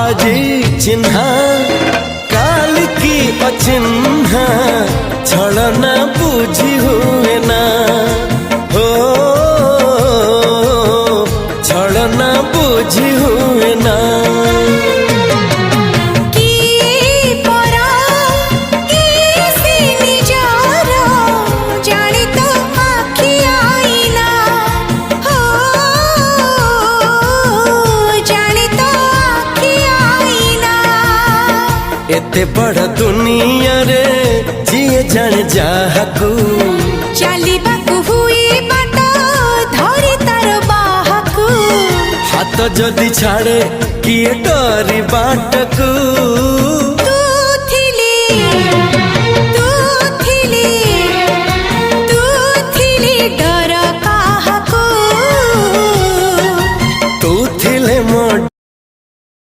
आजी चिन्हा काल की अचिन्हा छलना बुझी हुए ना हो छलना बुझी हुए ना एते बड़ दुनिया रे जिए जान जाहकू चलिबाकू हुई बाट धरी तार बाहकू हाथ जदि छाड़े किए डरी बाटकू तू थिली